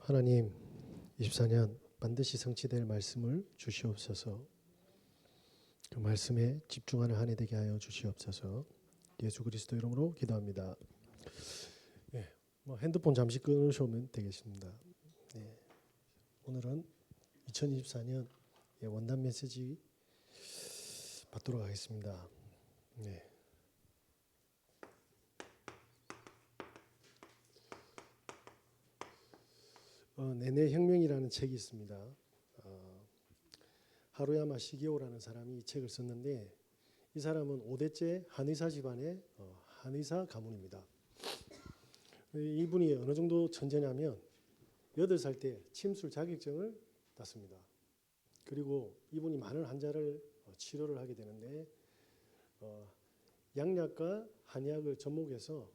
하나님, 24년 반드시 성취될 말씀을 주시옵소서. 그 말씀에 집중하는 한 해 되게 하여 주시옵소서. 예수 그리스도 이름으로 기도합니다. 핸드폰 잠시 끊으시면 되겠습니다. 오늘은 2024년 원단 메시지 받도록 하겠습니다. 내내 혁명이라는 책이 있습니다. 하루야마 시게오라는 사람이 이 책을 썼는데, 이 사람은 5대째 한의사 집안의 한의사 가문입니다. 이분이 어느 정도 천재냐면 8살 때 침술 자격증을 땄습니다. 그리고 이분이 많은 환자를 치료를 하게 되는데, 양약과 한의학을 접목해서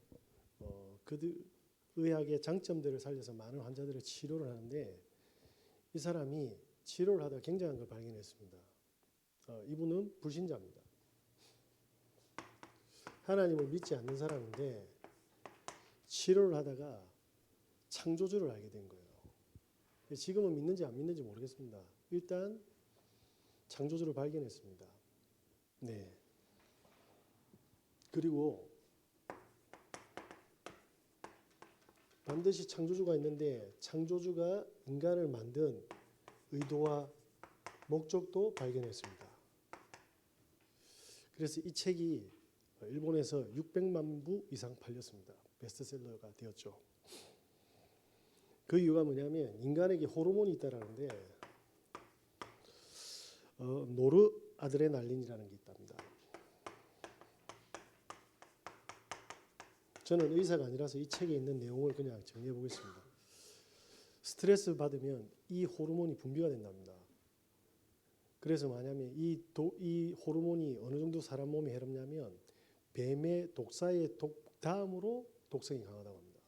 그 의학의 장점들을 살려서 많은 환자들을 치료를 하는데, 이 사람이 치료를 하다가 굉장한 걸 발견했습니다. 이분은 불신자입니다. 하나님을 믿지 않는 사람인데 치료를 하다가 창조주를 알게 된 거예요. 지금은 믿는지 안 믿는지 모르겠습니다. 일단 창조주를 발견했습니다. 그리고 반드시 창조주가 있는데, 창조주가 인간을 만든 의도와 목적도 발견했습니다. 그래서 이 책이 일본에서 600만 부 이상 팔렸습니다. 베스트셀러가 되었죠. 그 이유가 뭐냐면 인간에게 호르몬이 있다라는데, 노르아드레날린이라는 게 있답니다. 저는 의사가 아니라서 이 책에 있는 내용을 그냥 정리해 보겠습니다. 스트레스 받으면 이 호르몬이 분비가 된답니다. 그래서 뭐냐면 이 호르몬이 어느 정도 사람 몸에 해롭냐면 뱀의 독사의 독 다음으로 독성이 강하다고 합니다.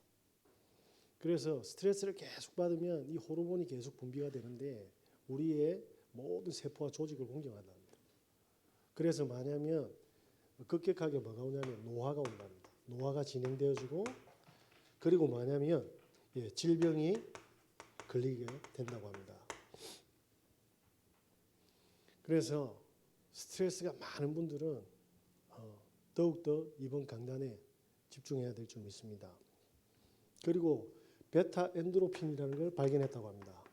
그래서 스트레스를 계속 받으면 이 호르몬이 계속 분비가 되는데 우리의 모든 세포와 조직을 공격한답니다. 그래서 뭐냐면 급격하게 뭐가 오냐면 노화가 온답니다. 노화가 진행되어지고, 그리고 뭐냐면 질병이 걸리게 된다고 합니다. 그래서 스트레스가 많은 분들은 더욱더 이번 강단에 집중해야 될 줄 믿습니다. 그리고 베타 엔도르핀이라는 걸 발견했다고 합니다.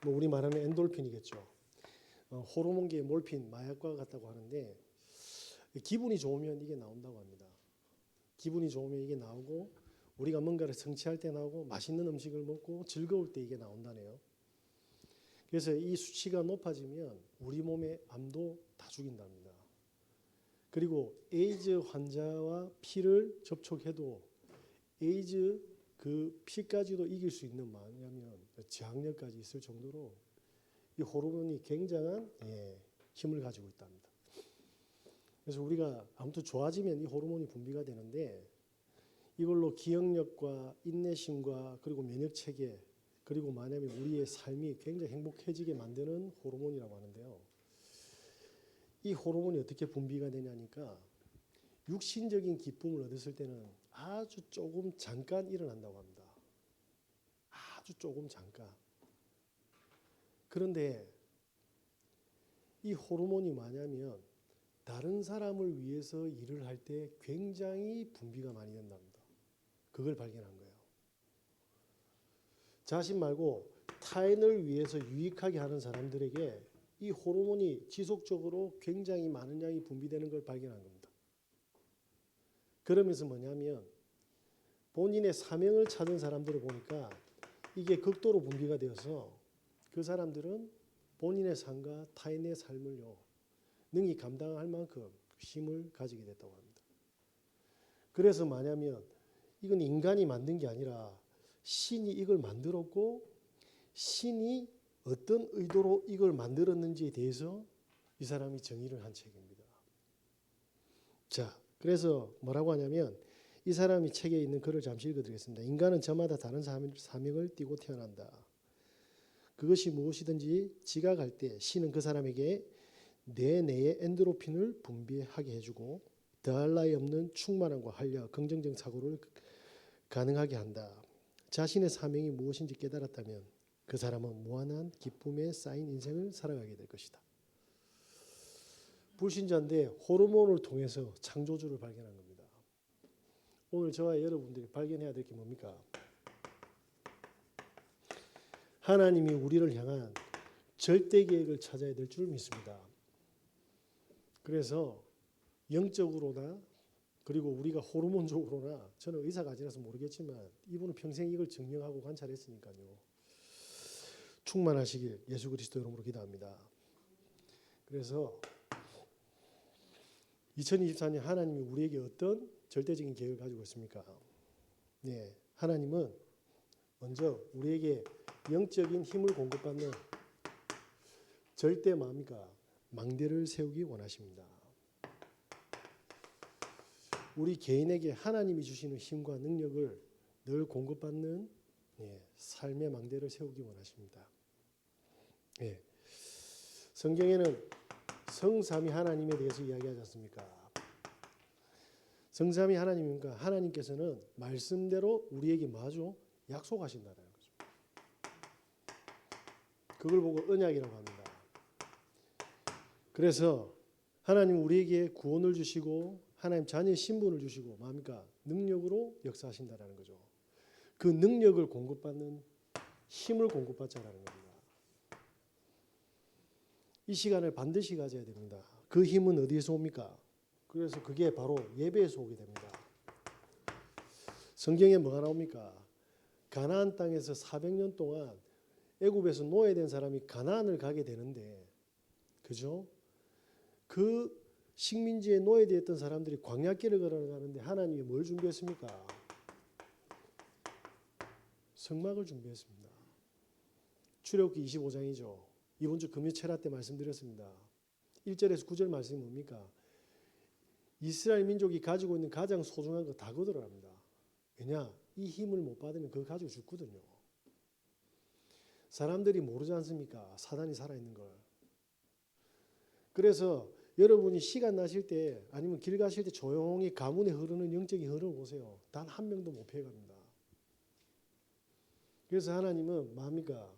우리 말하는 엔돌핀이겠죠. 호르몬계의 몰핀, 마약과 같다고 하는데, 기분이 좋으면 이게 나온다고 합니다. 기분이 좋으면 이게 나오고, 우리가 뭔가를 성취할 때 나오고, 맛있는 음식을 먹고 즐거울 때 이게 나온다네요. 그래서 이 수치가 높아지면 우리 몸의 암도 다 죽인답니다. 그리고 에이즈 환자와 피를 접촉해도 에이즈 그 피까지도 이길 수 있는, 뭐냐면 저항력까지 있을 정도로 이 호르몬이 굉장한 힘을 가지고 있답니다. 그래서 우리가 아무튼 좋아지면 이 호르몬이 분비가 되는데, 이걸로 기억력과 인내심과 그리고 면역 체계, 그리고 뭐냐면 우리의 삶이 굉장히 행복해지게 만드는 호르몬이라고 하는데요. 이 호르몬이 어떻게 분비가 되냐니까, 육신적인 기쁨을 얻었을 때는 아주 조금 잠깐 일어난다고 합니다. 아주 조금 잠깐. 그런데 이 호르몬이 뭐냐면 다른 사람을 위해서 일을 할 때 굉장히 분비가 많이 된답니다. 그걸 발견한 거예요. 자신 말고 타인을 위해서 유익하게 하는 사람들에게 이 호르몬이 지속적으로 굉장히 많은 양이 분비되는 걸 발견한 겁니다. 그러면서 뭐냐면 본인의 사명을 찾은 사람들을 보니까 이게 극도로 분비가 되어서 그 사람들은 본인의 삶과 타인의 삶을요 능히 감당할 만큼 힘을 가지게 됐다고 합니다. 그래서 뭐냐면 이건 인간이 만든 게 아니라 신이 이걸 만들었고, 신이 어떤 의도로 이걸 만들었는지에 대해서 이 사람이 정의를 한 책입니다. 자, 그래서 뭐라고 하냐면 이 사람이 책에 있는 글을 잠시 읽어드리겠습니다. 인간은 저마다 다른 사명을 띠고 태어난다. 그것이 무엇이든지 지각할 때 신은 그 사람에게 뇌내의 엔도르핀을 분비하게 해주고 더할 나위 없는 충만함과 활력, 긍정적 사고를 가능하게 한다. 자신의 사명이 무엇인지 깨달았다면 그 사람은 무한한 기쁨에 쌓인 인생을 살아가게 될 것이다. 불신자인데 호르몬을 통해서 창조주를 발견한 겁니다. 오늘 저와 여러분들이 발견해야 될 게 뭡니까? 하나님이 우리를 향한 절대 계획을 찾아야 될 줄 믿습니다. 그래서 영적으로나 그리고 우리가 호르몬적으로나 저는 의사가 아니라서 모르겠지만 이분은 평생 이걸 증명하고 관찰했으니까요. 충만하시길 예수 그리스도 이름으로 기도합니다. 그래서 2024년 하나님이 우리에게 어떤 절대적인 계획을 가지고 있습니까? 네, 하나님은 먼저 우리에게 영적인 힘을 공급받는 절대 뭡니까? 망대를 세우기 원하십니다. 우리 개인에게 하나님이 주시는 힘과 능력을 늘 공급받는 삶의 망대를 세우기 원하십니다. 성경에는 성삼위 하나님에 대해서 이야기하지 않습니까? 성삼위 하나님입니까? 하나님께서는 말씀대로 우리에게 뭐하죠? 약속하신다는 거죠. 그걸 보고 언약이라고 합니다. 그래서 하나님 우리에게 구원을 주시고 하나님 자녀의 신분을 주시고 뭡니까? 능력으로 역사하신다는 거죠. 그 능력을 공급받는 힘을 공급받자라는 겁니다. 이 시간을 반드시 가져야 됩니다. 그 힘은 어디에서 옵니까? 그래서 그게 바로 예배에서 오게 됩니다. 성경에 뭐가 나옵니까? 가나안 땅에서 400년 동안 애굽에서 노예된 사람이 가나안을 가게 되는데, 그죠? 그 식민지에 노예되었던 사람들이 광야길을 걸어가는데 하나님이 뭘 준비했습니까? 성막을 준비했습니다. 출애굽기 25장이죠. 이번 주 금요 체라 때 말씀드렸습니다. 1절에서 9절 말씀이 뭡니까? 이스라엘 민족이 가지고 있는 가장 소중한 거 다 거들어갑니다. 왜냐? 이 힘을 못 받으면 그거 가지고 죽거든요. 사람들이 모르지 않습니까? 사단이 살아있는 걸. 그래서 여러분이 시간 나실 때 아니면 길 가실 때 조용히 가문에 흐르는 영적인 흐름을 보세요. 단 한 명도 못 피해갑니다. 그래서 하나님은 뭡니까?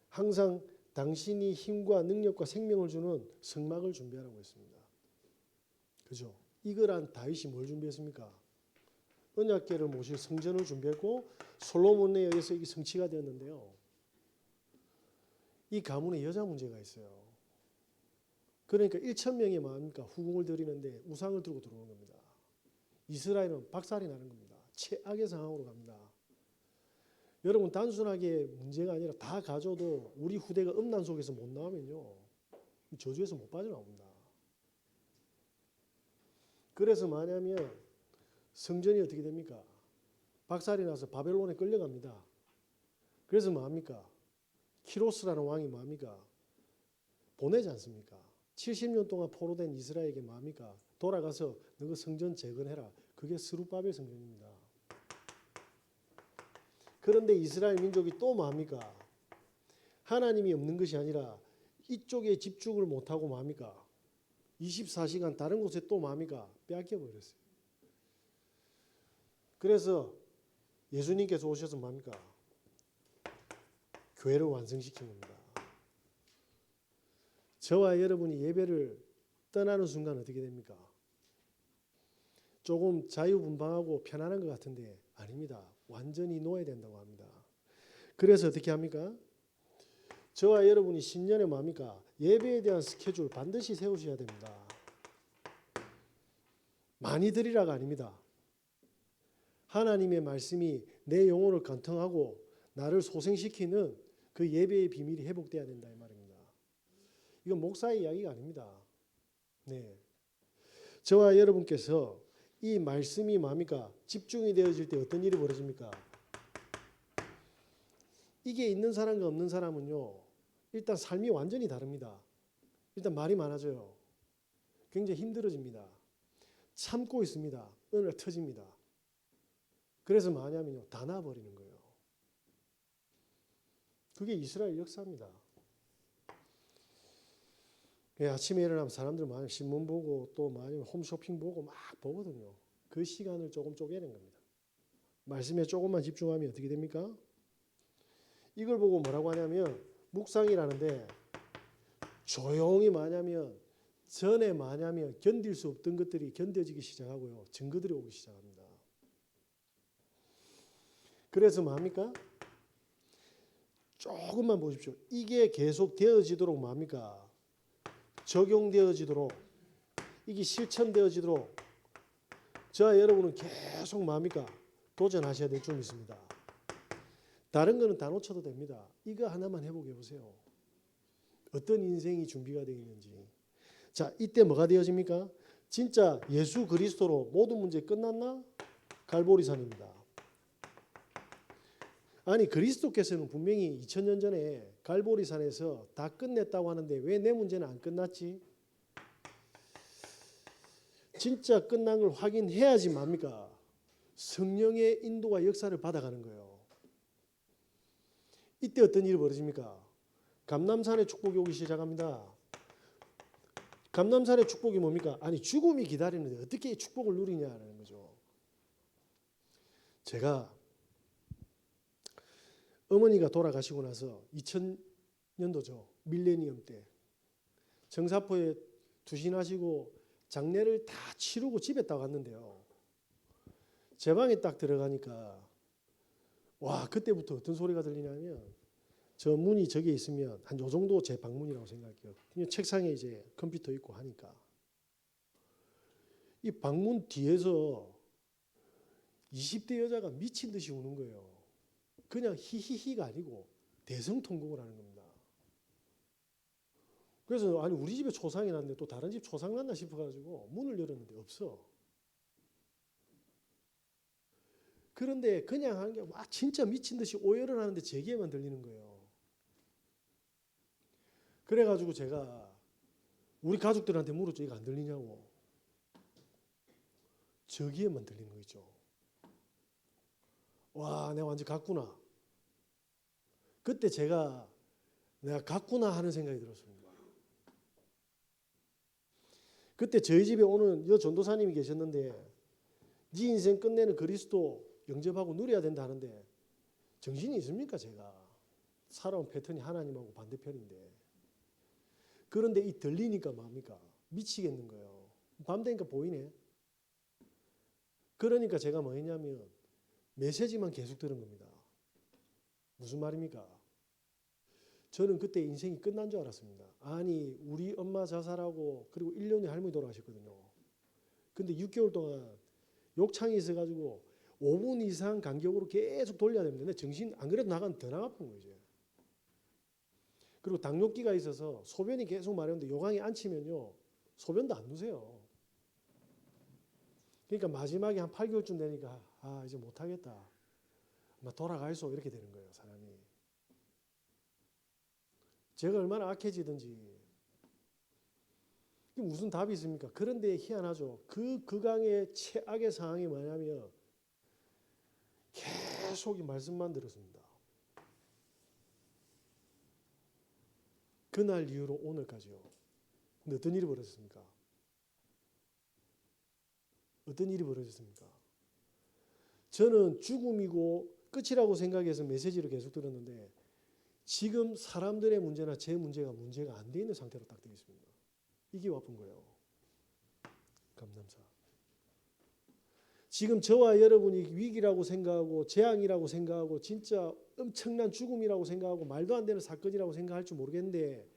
항상 당신이 힘과 능력과 생명을 주는 성막을 준비하라고 했습니다. 그죠? 이거란 다윗이 뭘 준비했습니까? 언약궤를 모실 성전을 준비했고 솔로몬에 의해서 이게 성취가 되었는데요. 이 가문에 여자 문제가 있어요. 그러니까 1,000명이 뭡니까? 후궁을 드리는데 우상을 들고 들어오는 겁니다. 이스라엘은 박살이 나는 겁니다. 최악의 상황으로 갑니다. 여러분 단순하게 문제가 아니라 다 가져도 우리 후대가 음란 속에서 못 나오면요. 저주에서 못 빠져나옵니다. 그래서 뭐냐면 성전이 어떻게 됩니까? 박살이 나서 바벨론에 끌려갑니다. 그래서 뭐합니까? 키로스라는 왕이 뭐합니까? 보내지 않습니까? 70년 동안 포로된 이스라엘에게 뭐합니까? 돌아가서 너가 성전 재건해라. 그게 스룹바벨 성전입니다. 그런데 이스라엘 민족이 또 뭐합니까? 하나님이 없는 것이 아니라 이쪽에 집중을 못하고 뭐합니까? 24시간 다른 곳에 또 뭐합니까? 빼앗겨버렸어요. 그래서 예수님께서 오셔서 뭐합니까? 교회를 완성시킨 겁니다. 저와 여러분이 예배를 떠나는 순간 어떻게 됩니까? 조금 자유분방하고 편안한 것 같은데 아닙니다. 완전히 노예된다고 합니다. 그래서 어떻게 합니까? 저와 여러분이 신년에 뭡니까? 예배에 대한 스케줄 반드시 세우셔야 됩니다. 많이 드리라가 아닙니다. 하나님의 말씀이 내 영혼을 관통하고 나를 소생시키는 그 예배의 비밀이 회복돼야 된다 이 말입니다. 이건 목사의 이야기가 아닙니다. 네, 저와 여러분께서 이 말씀이 뭡니까? 집중이 되어질 때 어떤 일이 벌어집니까? 이게 있는 사람과 없는 사람은요. 일단 삶이 완전히 다릅니다. 일단 말이 많아져요. 굉장히 힘들어집니다. 참고 있습니다. 어느 날 터집니다. 그래서 뭐냐면요. 다 놔버리는 거예요. 그게 이스라엘 역사입니다. 아침에 일어나면 사람들 많이 신문 보고 또 많이 홈쇼핑 보고 막 보거든요. 그 시간을 조금 쪼개는 겁니다. 말씀에 조금만 집중하면 어떻게 됩니까? 이걸 보고 뭐라고 하냐면 묵상이라는데 조용히 마냐면 전에 마냐면 견딜 수 없던 것들이 견뎌지기 시작하고요. 증거들이 오기 시작합니다. 그래서 뭡니까? 조금만 보십시오. 이게 계속 되어지도록 뭡니까? 적용되어지도록 이게 실천되어지도록 저와 여러분은 계속 뭡니까? 도전하셔야 될 줄 믿습니다. 다른 거는 다 놓쳐도 됩니다. 이거 하나만 회복해 보세요. 어떤 인생이 준비가 되어 있는지. 자, 이때 뭐가 되어집니까? 진짜 예수 그리스도로 모든 문제 끝났나? 갈보리산입니다. 아니 그리스도께서는 분명히 2000년 전에 갈보리산에서 다 끝냈다고 하는데 왜 내 문제는 안 끝났지? 진짜 끝난 걸 확인해야지 뭡니까? 성령의 인도와 역사를 받아가는 거예요. 이때 어떤 일이 벌어집니까? 감람산의 축복이 오기 시작합니다. 감람산의 축복이 뭡니까? 아니 죽음이 기다리는데 어떻게 축복을 누리냐라는 거죠. 제가 어머니가 돌아가시고 나서 2000년도죠. 밀레니엄 때 정사포에 투신하시고 장례를 다 치르고 집에 딱 왔는데요. 제 방에 딱 들어가니까 와 그때부터 어떤 소리가 들리냐면 저 문이 저기 있으면 한 요 정도 제 방문이라고 생각해요. 책상에 이제 컴퓨터 있고 하니까 이 방문 뒤에서 20대 여자가 미친 듯이 우는 거예요. 그냥 히히히가 아니고 대성통곡을 하는 겁니다. 그래서 아니 우리 집에 초상이 났는데 또 다른 집 초상 났나 싶어가지고 문을 열었는데 없어. 그런데 그냥 한 게 와 진짜 미친 듯이 오열을 하는데 제 귀에만 들리는 거예요. 그래가지고 제가 우리 가족들한테 물었죠. 이거 안 들리냐고. 저 귀에만 들리는 거 있죠. 와 내가 완전 갔구나. 그때 제가 내가 갔구나 하는 생각이 들었습니다. 그때 저희 집에 오는 여 전도사님이 계셨는데 네 인생 끝내는 그리스도 영접하고 누려야 된다 하는데 정신이 있습니까 제가. 살아온 패턴이 하나님하고 반대편인데. 그런데 이 들리니까 뭡니까? 미치겠는 거예요. 밤 되니까 보이네. 그러니까 제가 뭐 했냐면 메시지만 계속 들은 겁니다. 무슨 말입니까? 저는 그때 인생이 끝난 줄 알았습니다. 아니 우리 엄마 자살하고 그리고 1년 후에 할머니 돌아가셨거든요. 근데 6개월 동안 욕창이 있어가지고 5분 이상 간격으로 계속 돌려야 됩니다. 근데 정신 안 그래도 나가면 더 나가쁜 거예요. 이제. 그리고 당뇨기가 있어서 소변이 계속 마려운데 요강이 안 치면요. 소변도 안 누세요. 그러니까 마지막에 한 8개월쯤 되니까 아 이제 못하겠다. 아마 돌아가야소 이렇게 되는 거예요. 사람이. 제가 얼마나 악해지든지 무슨 답이 있습니까? 그런데 희한하죠. 그 극강의 최악의 상황이 뭐냐면 계속 이 말씀만 들었습니다. 그날 이후로 오늘까지요. 근데 어떤 일이 벌어졌습니까? 어떤 일이 벌어졌습니까? 저는 죽음이고 끝이라고 생각해서 메시지를 계속 들었는데 지금 사람들의 문제나 제 문제가 안 돼 있는 상태로 딱 되어 있습니다. 이게 와쁜 거예요. 감남사. 지금 저와 여러분이 위기라고 생각하고 재앙이라고 생각하고 진짜 엄청난 죽음이라고 생각하고 말도 안 되는 사건이라고 생각할 줄 모르겠는데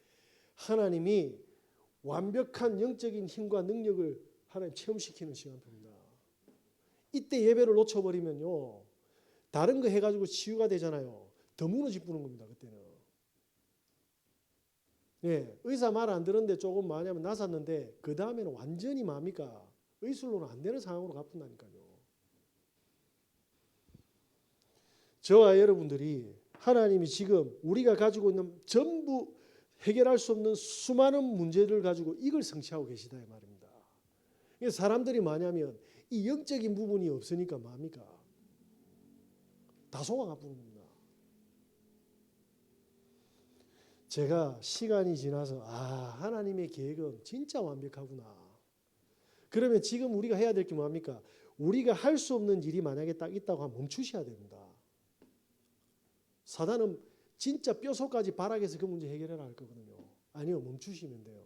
하나님이 완벽한 영적인 힘과 능력을 하나님 체험시키는 시간표입니다. 이때 예배를 놓쳐버리면요. 다른 거 해가지고 치유가 되잖아요. 더 무너지 뿌는 겁니다. 그때는. 예, 의사 말 안 들었는데 조금 뭐냐면 나섰는데 그 다음에는 완전히 뭡니까? 의술로는 안 되는 상황으로 갚는다니까요. 저와 여러분들이 하나님이 지금 우리가 가지고 있는 전부 해결할 수 없는 수많은 문제를 가지고 이걸 성취하고 계시다 이 말입니다. 사람들이 뭐냐면 이 영적인 부분이 없으니까 뭡니까? 다 속아가 부는 겁니다. 제가 시간이 지나서 하나님의 계획은 진짜 완벽하구나. 그러면 지금 우리가 해야 될 게 뭡니까? 우리가 할 수 없는 일이 만약에 딱 있다고 하면 멈추셔야 됩니다. 사단은 진짜 뼛속까지 발악해서 그 문제 해결해라 할 거거든요. 아니요, 멈추시면 돼요.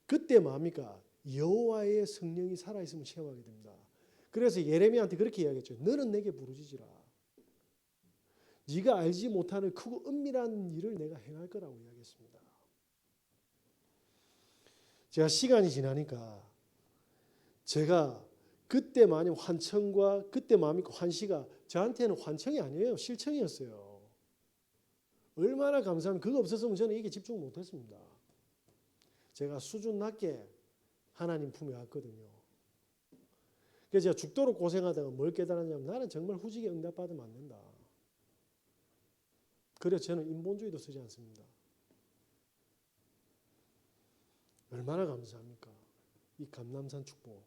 그때 뭡니까? 여호와의 성령이 살아있음을 체험하게 됩니다. 그래서 예레미야한테 그렇게 이야기했죠. 너는 내게 부르짖으라. 네가 알지 못하는 크고 은밀한 일을 내가 행할 거라고 이야기했습니다. 제가 시간이 지나니까 제가 그때 많이 환청과 그때 뭡니까? 환시가 저한테는 환청이 아니에요. 실청이었어요. 얼마나 감사하면 그거 없었으면 저는 이게 집중 못했습니다. 제가 수준 낮게 하나님 품에 왔거든요. 그래서 제가 죽도록 고생하다가 뭘 깨달았냐면 나는 정말 후지게 응답받으면 안 된다. 그래서 저는 인본주의도 쓰지 않습니다. 얼마나 감사합니까? 이 감람산 축복.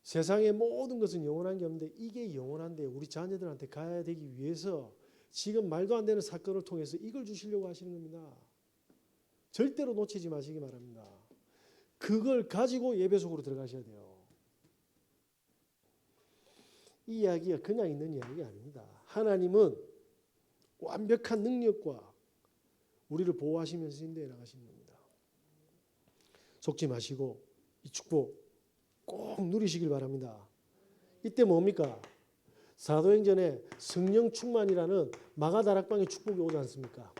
세상의 모든 것은 영원한 게 없는데 이게 영원한데 우리 자녀들한테 가야 되기 위해서 지금 말도 안 되는 사건을 통해서 이걸 주시려고 하시는 겁니다. 절대로 놓치지 마시기 바랍니다. 그걸 가지고 예배 속으로 들어가셔야 돼요. 이 이야기가 그냥 있는 이야기가 아닙니다. 하나님은 완벽한 능력과 우리를 보호하시면서 인도해 나가시는 겁니다. 속지 마시고 이 축복 꼭 누리시길 바랍니다. 이때 뭡니까? 사도행전에 성령 충만이라는 마가다락방의 축복이 오지 않습니까?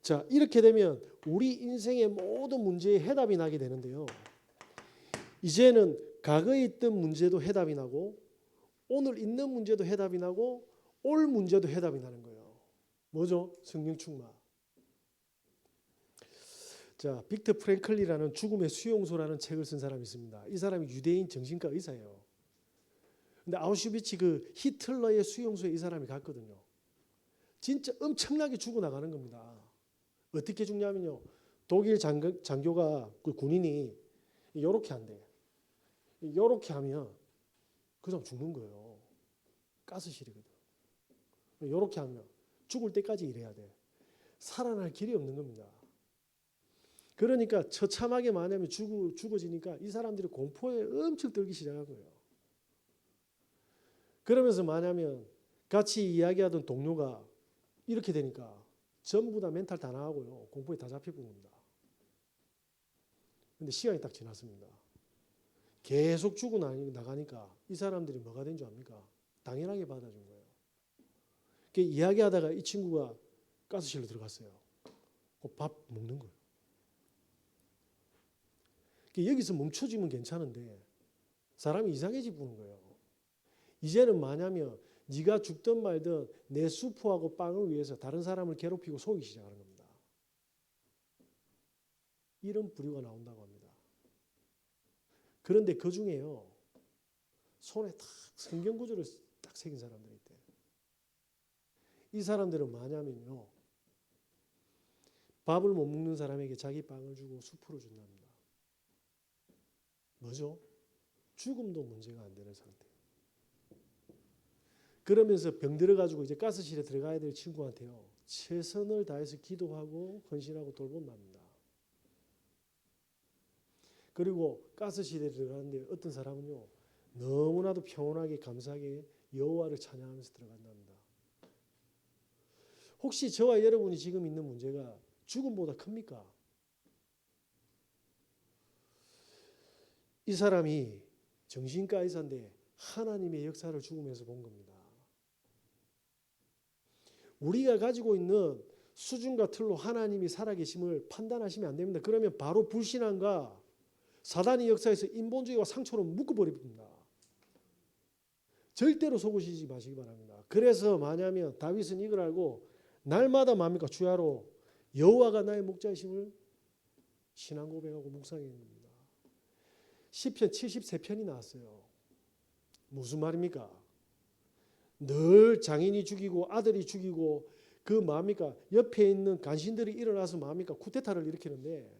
자, 이렇게 되면 우리 인생의 모든 문제에 해답이 나게 되는데요. 이제는 과거에 있던 문제도 해답이 나고 오늘 있는 문제도 해답이 나고 올 문제도 해답이 나는 거예요. 뭐죠? 성령 충만. 자, 빅터 프랭클리라는 죽음의 수용소라는 책을 쓴 사람이 있습니다. 이 사람이 유대인 정신과 의사예요. 근데 아우슈비츠 그 히틀러의 수용소에 이 사람이 갔거든요. 진짜 엄청나게 죽어나가는 겁니다. 어떻게 죽냐면요. 독일 장교가 그 군인이 이렇게 한대. 이렇게 하면 그 사람 죽는 거예요. 가스실이거든. 이렇게 하면 죽을 때까지 일해야 돼. 살아날 길이 없는 겁니다. 그러니까 처참하게 만약에 죽어지니까 이 사람들이 공포에 엄청 떨기 시작한 거예요. 그러면서 만약에 같이 이야기하던 동료가 이렇게 되니까 전부 다 멘탈 다 나가고요. 공포에 다 잡혀본 겁니다. 근데 시간이 딱 지났습니다. 계속 죽어나가니까 이 사람들이 뭐가 된 줄 압니까? 당연하게 받아준 거예요. 이야기하다가 이 친구가 가스실로 들어갔어요. 밥 먹는 거예요. 여기서 멈춰지면 괜찮은데 사람이 이상해지 보는 거예요. 이제는 뭐냐면 네가 죽든 말든 내 수프하고 빵을 위해서 다른 사람을 괴롭히고 속이기 시작하는 겁니다. 이런 부류가 나온다고 합니다. 그런데 그 중에요. 손에 딱 성경 구절을 딱 새긴 사람들이 있대요. 이 사람들은 뭐냐면요. 밥을 못 먹는 사람에게 자기 빵을 주고 수프를 준답니다. 뭐죠? 죽음도 문제가 안 되는 상태. 그러면서 병 들어가지고 이제 가스실에 들어가야 될 친구한테요. 최선을 다해서 기도하고 헌신하고 돌본답니다. 그리고 가스실에 들어가는데 어떤 사람은요. 너무나도 평온하게 감사하게 여호와를 찬양하면서 들어간답니다. 혹시 저와 여러분이 지금 있는 문제가 죽음보다 큽니까? 이 사람이 정신과 의사인데 하나님의 역사를 죽음에서 본 겁니다. 우리가 가지고 있는 수준과 틀로 하나님이 살아계심을 판단하시면 안 됩니다. 그러면 바로 불신앙과 사단의 역사에서 인본주의와 상처로 묶어버립니다. 절대로 속으시지 마시기 바랍니다. 그래서 뭐냐면 다윗은 이걸 알고 날마다 뭡니까? 주야로 여호와가 나의 목자이심을 신앙 고백하고 묵상하는 겁니다. 시편 73편이 나왔어요. 무슨 말입니까? 늘 장인이 죽이고 아들이 죽이고 그 뭡니까? 옆에 있는 간신들이 일어나서 뭡니까? 쿠데타를 일으키는데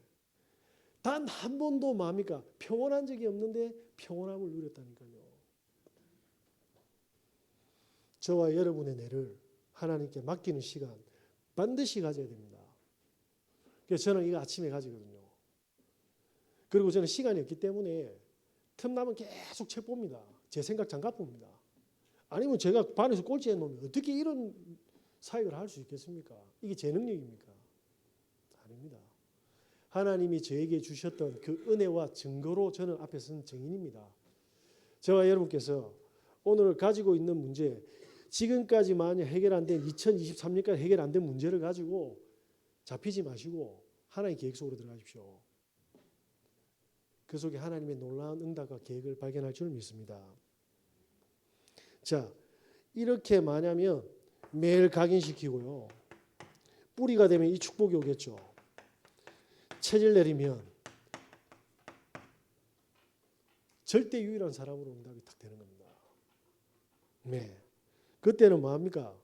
단 한 번도 뭡니까? 평온한 적이 없는데 평온함을 누렸다니까요. 저와 여러분의 뇌를 하나님께 맡기는 시간 반드시 가져야 됩니다. 그래서 저는 이거 아침에 가지거든요. 그리고 저는 시간이 없기 때문에 틈나면 계속 책 봅니다. 제 생각 장갑 봅니다. 아니면 제가 반에서 꼴찌해 놓으면 어떻게 이런 사역을 할 수 있겠습니까? 이게 제 능력입니까? 아닙니다. 하나님이 저에게 주셨던 그 은혜와 증거로 저는 앞에 선 증인입니다. 저와 여러분께서 오늘 가지고 있는 문제, 지금까지 만약 해결 안 된 2023년까지 해결 안 된 문제를 가지고 잡히지 마시고 하나님의 계획 속으로 들어가십시오. 그 속에 하나님의 놀라운 응답과 계획을 발견할 줄 믿습니다. 자, 이렇게 마냐면 매일 각인시키고요. 뿌리가 되면 이 축복이 오겠죠. 체질 내리면 절대 유일한 사람으로 응답이 딱 되는 겁니다. 네. 그때는 뭐합니까?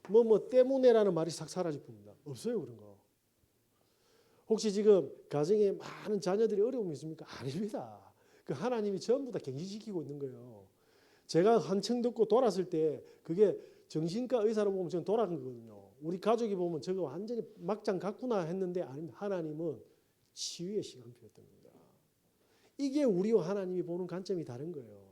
뭐 때문에라는 말이 싹 사라질 뿐입니다. 없어요 그런 거. 혹시 지금 가정에 많은 자녀들이 어려움이 있습니까? 아닙니다. 그 하나님이 전부 다 갱신시키고 있는 거예요. 제가 한층 듣고 돌았을 때 그게 정신과 의사로 보면 저는 돌아간 거거든요. 우리 가족이 보면 저거 완전히 막장 갔구나 했는데 아닙니다. 하나님은 치유의 시간표였던 겁니다. 이게 우리와 하나님이 보는 관점이 다른 거예요.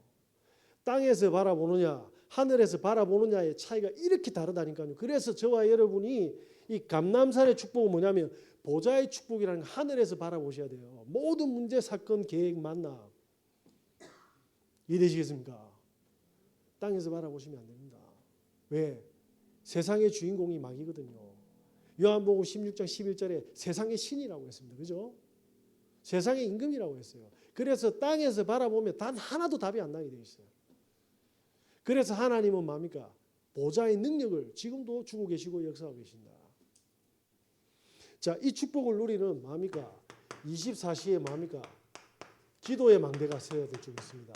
땅에서 바라보느냐 하늘에서 바라보느냐의 차이가 이렇게 다르다니까요. 그래서 저와 여러분이 이 감람산의 축복은 뭐냐면 보좌의 축복이라는 걸 하늘에서 바라보셔야 돼요. 모든 문제, 사건, 계획, 만남. 이해되시겠습니까? 땅에서 바라보시면 안 됩니다. 왜? 세상의 주인공이 마귀거든요. 요한복음 16장 11절에 세상의 신이라고 했습니다. 그죠? 세상의 임금이라고 했어요. 그래서 땅에서 바라보면 단 하나도 답이 안 나게 돼 있어요. 그래서 하나님은 뭡니까? 보좌의 능력을 지금도 주고 계시고 역사하고 계신다. 자, 이 축복을 누리는 뭡니까? 24시에 뭡니까? 기도의 망대가 세워야 될 줄 믿습니다.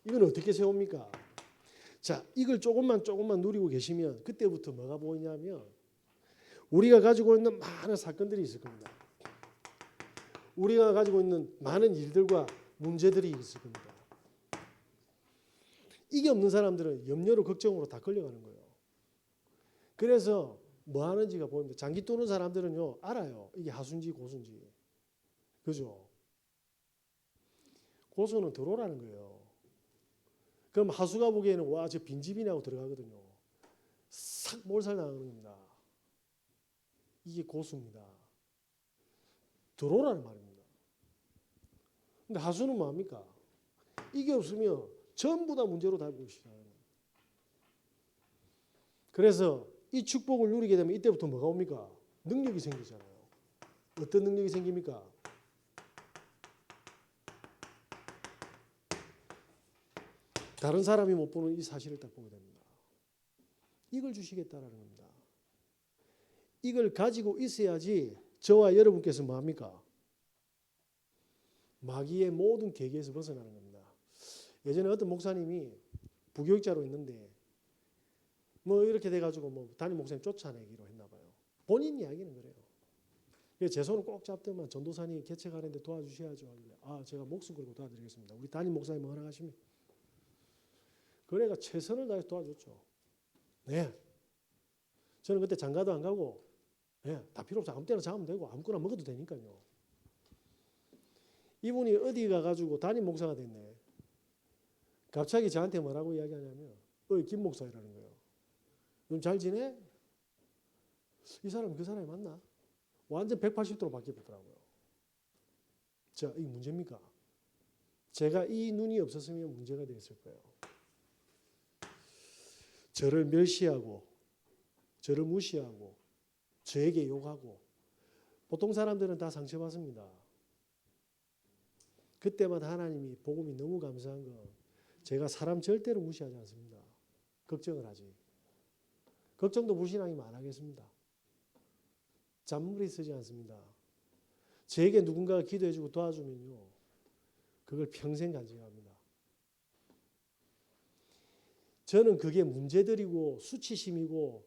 이건 어떻게 세웁니까? 자, 이걸 조금만 누리고 계시면 그때부터 뭐가 보이냐면 우리가 가지고 있는 많은 사건들이 있을 겁니다. 우리가 가지고 있는 많은 일들과 문제들이 있을 겁니다. 이게 없는 사람들은 염려로 걱정으로 다 끌려가는 거예요. 그래서 뭐 하는지가 보입니다. 장기 뜨는 사람들은요 알아요. 이게 하수인지 고수인지. 그죠? 고수는 들어오라는 거예요. 그럼 하수가 보기에는 와 저 빈집이냐고 들어가거든요. 싹 몰살 나가는 겁니다. 이게 고수입니다. 들어오라는 말입니다. 근데 하수는 뭐합니까? 이게 없으면 전부 다 문제로 달고 시작해요. 그래서 이 축복을 누리게 되면 이때부터 뭐가 옵니까? 능력이 생기잖아요. 어떤 능력이 생깁니까? 다른 사람이 못 보는 이 사실을 딱 보게 됩니다. 이걸 주시겠다라는 겁니다. 이걸 가지고 있어야지 저와 여러분께서 뭐합니까? 마귀의 모든 계계에서 벗어나는 겁니다. 예전에 어떤 목사님이 부교육자로 있는데 뭐 이렇게 돼가지고 뭐 담임 목사님 쫓아내기로 했나 봐요. 본인 이야기는 그래요. 제 손을 꼭 잡더만 전도사님 개척하는데 도와주셔야죠. 아 제가 목숨 걸고 도와드리겠습니다. 우리 담임 목사님 허락하십니까? 그래가 최선을 다해서 도와줬죠. 네. 저는 그때 장가도 안 가고 다 필요 없어. 아무 때나 잡으면 되고 아무거나 먹어도 되니까요. 이분이 어디 가가지고 담임 목사가 됐네. 갑자기 저한테 뭐라고 이야기하냐면 김 목사라는 거예요. 좀 잘 지내? 이 사람이 그 사람이 맞나? 완전 180도로 바뀌었더라고요. 자, 이게 문제입니까? 제가 이 눈이 없었으면 문제가 되었을 거예요. 저를 멸시하고 저를 무시하고 저에게 욕하고 보통 사람들은 다 상처받습니다. 그때마다 하나님이 복음이 너무 감사한 건 제가 사람 절대로 무시하지 않습니다. 걱정을 하지. 걱정도 불신앙이면 안 하겠습니다. 잔머리 쓰지 않습니다. 저에게 누군가가 기도해주고 도와주면요. 그걸 평생 간직합니다. 저는 그게 문제들이고 수치심이고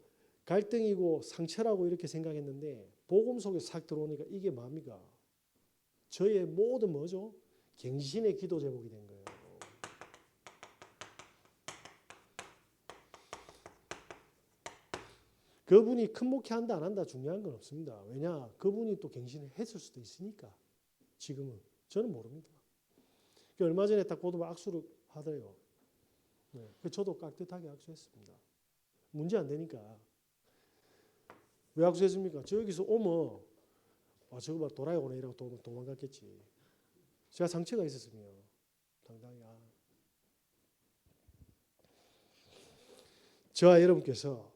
갈등이고 상처라고 이렇게 생각했는데 복음 속에 싹 들어오니까 이게 뭡니까? 저의 모든 뭐죠? 갱신의 기도 제목이 된 거예요. 그분이 큰 목회한다 안 한다 중요한 건 없습니다. 왜냐? 그분이 또 갱신을 했을 수도 있으니까 지금은. 저는 모릅니다. 얼마 전에 딱 보더만 악수를 하더래요. 네. 저도 깍듯하게 악수했습니다. 문제 안 되니까. 왜 악수했습니까? 저기서 오면 저거 봐 도라이 오네 이라고 도망갔겠지. 제가 상처가 있었으면 당당히 저와 여러분께서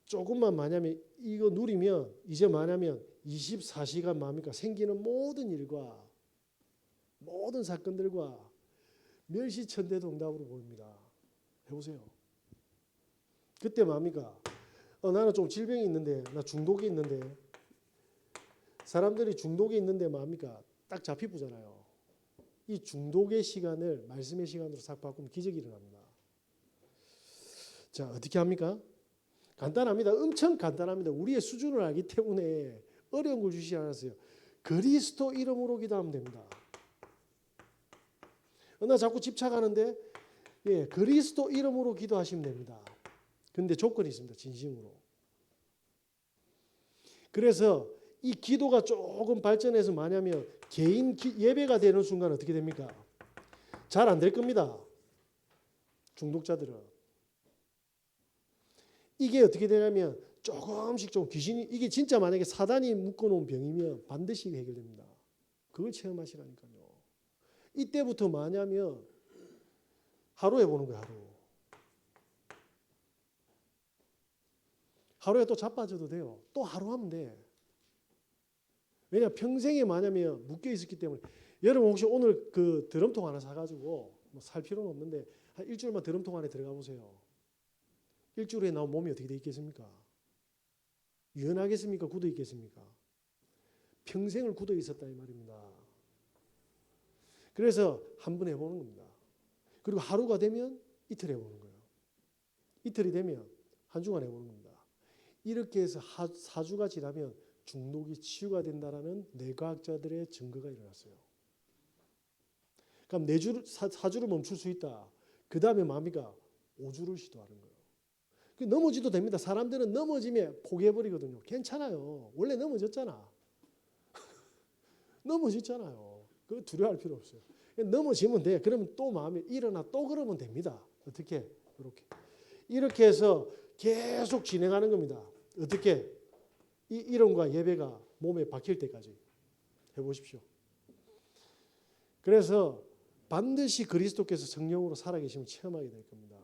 조금만 만약에 이거 누리면 이제 만약에 24시간 뭡니까? 생기는 모든 일과 모든 사건들과 멸시천대동답으로 보입니다. 해보세요. 그때 뭡니까? 나는 좀 질병이 있는데 나 중독이 있는데 사람들이 중독이 있는데 뭡니까? 딱 잡히쁘잖아요. 이 중독의 시간을 말씀의 시간으로 싹 바꾸면 기적이 일어납니다. 자, 어떻게 합니까? 간단합니다. 엄청 간단합니다. 우리의 수준을 알기 때문에 어려운 걸 주시지 않았어요. 그리스도 이름으로 기도하면 됩니다. 나 자꾸 집착하는데 그리스도 이름으로 기도하시면 됩니다. 근데 조건이 있습니다. 진심으로. 그래서 이 기도가 조금 발전해서 뭐냐면 개인 예배가 되는 순간 어떻게 됩니까? 잘 안 될 겁니다. 중독자들은. 이게 어떻게 되냐면 조금씩 좀 귀신이 이게 진짜 만약에 사단이 묶어놓은 병이면 반드시 해결됩니다. 그걸 체험하시라니까요. 이때부터 뭐냐면 하루 해보는 거예요. 하루에 또 자빠져도 돼요. 또 하루 하면 돼. 왜냐 평생에 뭐냐면 묶여 있었기 때문에. 여러분 혹시 오늘 그 드럼통 하나 사가지고 뭐 살 필요는 없는데 한 일주일만 드럼통 안에 들어가 보세요. 일주일 후에 나온 몸이 어떻게 돼 있겠습니까? 유연하겠습니까? 굳어 있겠습니까? 평생을 굳어 있었다 이 말입니다. 그래서 한 번 해보는 겁니다. 그리고 하루가 되면 이틀 해보는 거예요. 이틀이 되면 한 주간 해보는 겁니다. 이렇게 해서 4주가 지나면 중독이 치유가 된다라는 뇌과학자들의 증거가 일어났어요. 그럼 4주를 멈출 수 있다. 그 다음에 뭡니까? 5주를 시도하는 거예요. 넘어지도 됩니다. 사람들은 넘어지면 포기해버리거든요. 괜찮아요. 원래 넘어졌잖아. 넘어졌잖아요. 그거 두려워할 필요 없어요. 넘어지면 돼. 그러면 또 마음이 일어나 또 그러면 됩니다. 어떻게? 이렇게 해서 계속 진행하는 겁니다. 어떻게? 이 이론과 예배가 몸에 박힐 때까지 해보십시오. 그래서 반드시 그리스도께서 성령으로 살아계심을 체험하게 될 겁니다.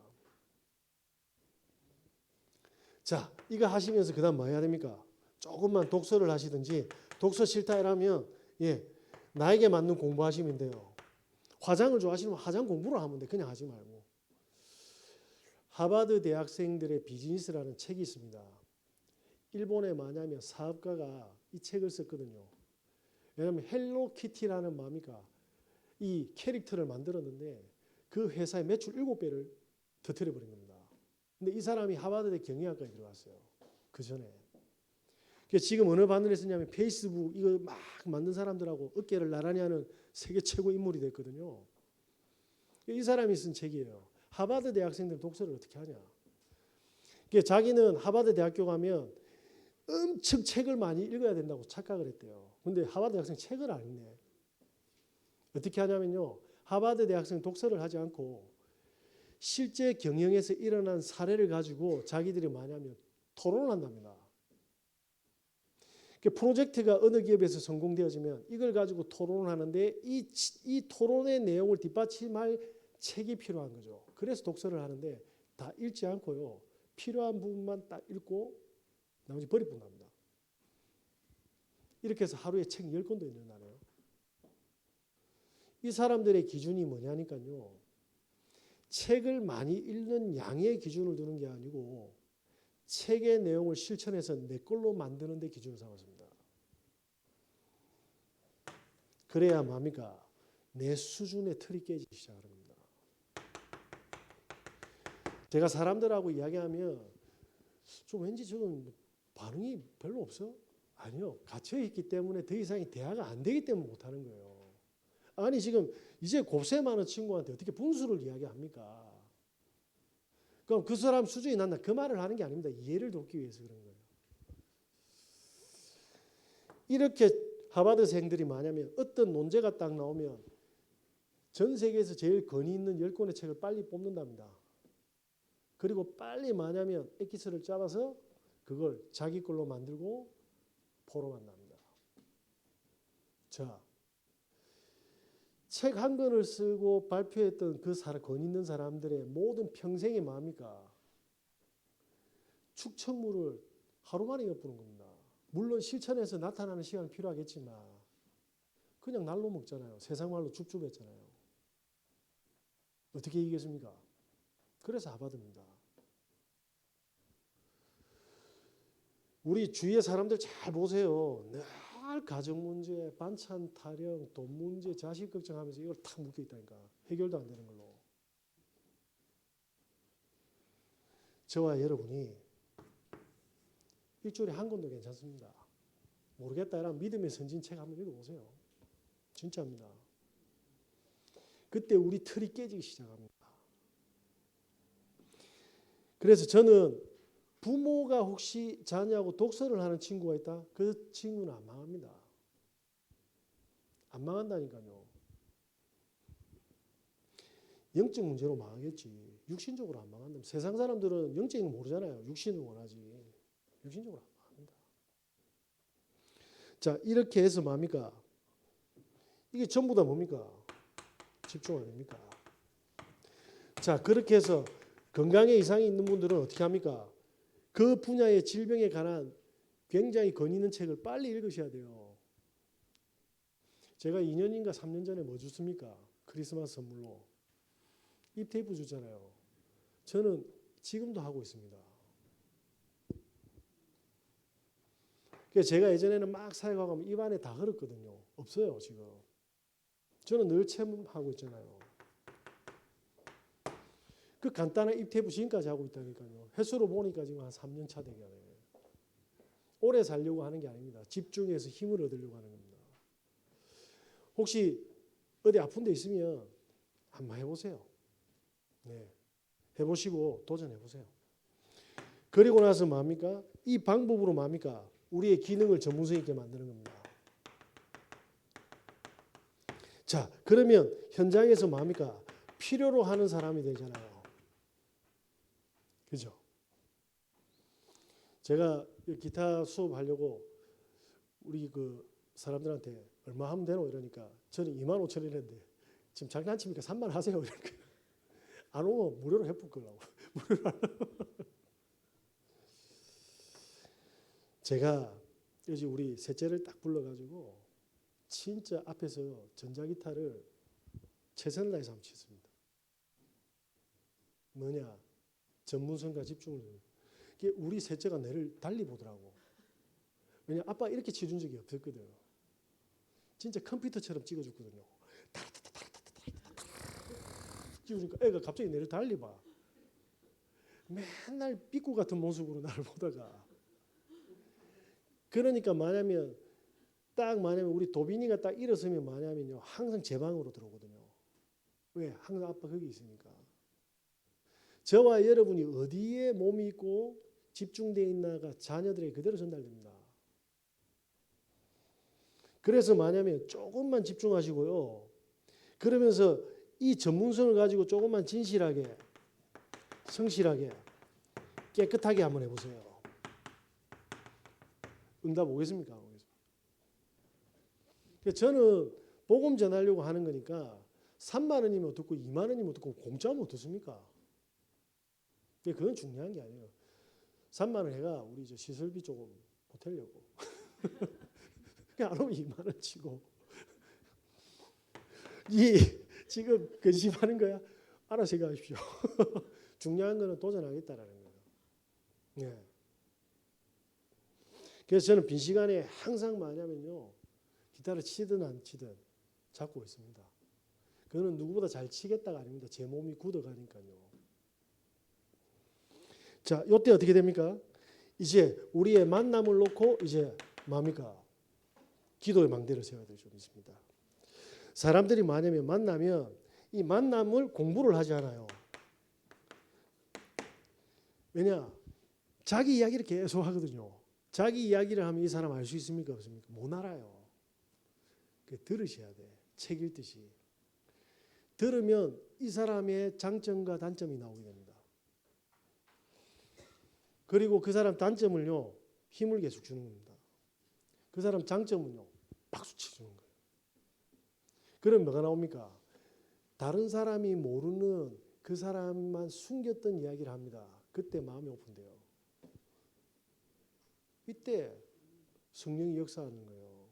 자, 이거 하시면서 그 다음 뭐 해야 됩니까? 조금만 독서를 하시든지 독서 싫다 이러면 나에게 맞는 공부하시면 돼요. 화장을 좋아하시면 화장 공부를 하면 돼. 그냥 하지 말고. 하버드 대학생들의 비즈니스라는 책이 있습니다. 일본의 뭐냐면 사업가가 이 책을 썼거든요. 왜냐하면 헬로키티라는 뭡니까? 이 캐릭터를 만들었는데 그 회사의 매출 7배를 터뜨려버린 겁니다. 근데 이 사람이 하버드대 경영학과에 들어갔어요. 그 전에. 지금 어느 바늘에 쓰냐면 페이스북 이거 막 만든 사람들하고 어깨를 나란히 하는 세계 최고 인물이 됐거든요. 이 사람이 쓴 책이에요. 하버드 대학생들 독서를 어떻게 하냐. 자기는 하버드 대학교 가면 엄청 책을 많이 읽어야 된다고 착각을 했대요. 근데 하버드 대학생 책을 안 읽네. 어떻게 하냐면요. 하버드 대학생 독서를 하지 않고 실제 경영에서 일어난 사례를 가지고 자기들이 뭐냐면 토론을 한답니다. 프로젝트가 어느 기업에서 성공되어지면 이걸 가지고 토론을 하는데 이 토론의 내용을 뒷받침할 책이 필요한 거죠. 그래서 독서를 하는데 다 읽지 않고요. 필요한 부분만 딱 읽고 나머지 버리고 납니다. 이렇게 해서 하루에 책 10권도 읽는다네요. 이 사람들의 기준이 뭐냐니까요. 책을 많이 읽는 양의 기준을 두는 게 아니고 책의 내용을 실천해서 내 걸로 만드는 데 기준을 삼았습니다. 그래야 뭡니까? 내 수준의 틀이 깨지기 시작합니다. 제가 사람들하고 이야기하면 좀 왠지 저는 반응이 별로 없어? 아니요. 갇혀있기 때문에 더 이상의 대화가 안 되기 때문에 못하는 거예요. 아니 지금 이제 곱셈 많은 친구한테 어떻게 분수를 이야기합니까? 그럼 그 사람 수준이 난다. 그 말을 하는 게 아닙니다. 이해를 돕기 위해서 그런 거예요. 이렇게 하버드생들이 뭐냐면 어떤 논제가 딱 나오면 전 세계에서 제일 권위 있는 10권의 책을 빨리 뽑는답니다. 그리고 빨리 뭐냐면 엑기스를 잡아서 그걸 자기 걸로 만들고 포럼한답니다. 자, 책 한 권을 쓰고 발표했던 그 권위 있는 사람들의 모든 평생이 뭡니까? 축척물을 하루 만에 엿보는 겁니다. 물론 실천해서 나타나는 시간은 필요하겠지만 그냥 날로 먹잖아요. 세상 말로 줍줍했잖아요. 어떻게 이기겠습니까? 그래서 하버드입니다. 우리 주위의 사람들 잘 보세요. 늘 가정 문제, 반찬 타령, 돈 문제, 자식 걱정하면서 이걸 탁 묶여 있다니까. 해결도 안 되는 걸로. 저와 여러분이 일주일에 한 권도 괜찮습니다. 모르겠다 이러면 믿음의 선진 책 한번 읽어보세요. 진짜입니다. 그때 우리 틀이 깨지기 시작합니다. 그래서 저는 부모가 혹시 자녀하고 독서를 하는 친구가 있다? 그 친구는 안 망합니다. 안 망한다니까요. 영적 문제로 망하겠지. 육신적으로 안 망한다. 세상 사람들은 영적인 거 모르잖아요. 육신을 원하지. 육신적으로 안 망합니다. 자, 이렇게 해서 뭡니까? 이게 전부 다 뭡니까? 집중 아닙니까? 자, 그렇게 해서 건강에 이상이 있는 분들은 어떻게 합니까? 그 분야의 질병에 관한 굉장히 권위 있는 책을 빨리 읽으셔야 돼요. 제가 2년인가 3년 전에 뭐 줬습니까? 크리스마스 선물로. 입테이프 줬잖아요. 저는 지금도 하고 있습니다. 그래서 제가 예전에는 막 사역하고 하면 입안에 다 흐르거든요. 없어요, 지금. 저는 늘 체험하고 있잖아요. 그 간단한 입테이프 지금까지 하고 있다니까요. 횟수로 보니까 지금 한 3년 차 되게 하네요. 오래 살려고 하는 게 아닙니다. 집중해서 힘을 얻으려고 하는 겁니다. 혹시 어디 아픈 데 있으면 한번 해보세요. 네, 해보시고 도전해보세요. 그리고 나서 뭡니까? 이 방법으로 뭡니까? 우리의 기능을 전문성 있게 만드는 겁니다. 자, 그러면 현장에서 뭡니까? 필요로 하는 사람이 되잖아요. 그죠? 제가 기타 수업하려고 우리 그 사람들한테 얼마 하면 되노 이러니까 저는 25,000원 했는데 지금 장난치니까 3만 하세요 이러니까 안 오면 무료로 해볼 거라고. 제가 여기 우리 셋째를 딱 불러가지고 진짜 앞에서 전자기타를 최선을 다해서 한번 쳤습니다. 뭐냐? 전문성과 집중을. 우리 셋째가 내를 달리 보더라고. 왜냐? 아빠 이렇게 치준 적이 없었거든. 진짜 컴퓨터처럼 찍어줬거든요. 찍으니까 애가 갑자기 내를 달리 봐. 맨날 삐꾸 같은 모습으로 나를 보다가. 그러니까 뭐냐면 우리 도빈이가 딱 일어서면 뭐냐면요. 항상 제 방으로 들어오거든요. 왜? 항상 아빠 거기 있으니까. 저와 여러분이 어디에 몸이 있고 집중되어 있나가 자녀들에게 그대로 전달됩니다. 그래서 뭐냐면 조금만 집중하시고요. 그러면서 이 전문성을 가지고 조금만 진실하게, 성실하게, 깨끗하게 한번 해보세요. 응답 오겠습니까? 저는 복음 전하려고 하는 거니까 3만 원이면 어떻고 2만 원이면 어떻고 공짜면 어떻습니까? 그건 중요한 게 아니에요. 3만 원 해가 우리 저 시설비 조금 보태려고. 안 오면 2만 원 치고. 지금 근심하는 거야? 알아서 생각하십시오. 중요한 거는 도전하겠다라는 거예요. 네. 그래서 저는 빈 시간에 항상 뭐냐면요. 기타를 치든 안 치든 잡고 있습니다. 그거는 누구보다 잘 치겠다가 아닙니다. 제 몸이 굳어가니까요. 자, 이때 어떻게 됩니까? 이제 우리의 만남을 놓고 이제 뭡니까? 기도의 망대를 세워야 될 좀 있습니다. 사람들이 뭐냐면 만나면 이 만남을 공부를 하지 않아요. 왜냐? 자기 이야기를 계속 하거든요. 자기 이야기를 하면 이 사람 알 수 있습니까? 없습니까? 못 알아요. 들으셔야 돼. 책 읽듯이. 들으면 이 사람의 장점과 단점이 나오게 됩니다. 그리고 그 사람 단점을요, 힘을 계속 주는 겁니다. 그 사람 장점은요, 박수 치주는 거예요. 그럼 뭐가 나옵니까? 다른 사람이 모르는 그 사람만 숨겼던 이야기를 합니다. 그때 마음이 오픈돼요. 이때 성령이 역사하는 거예요.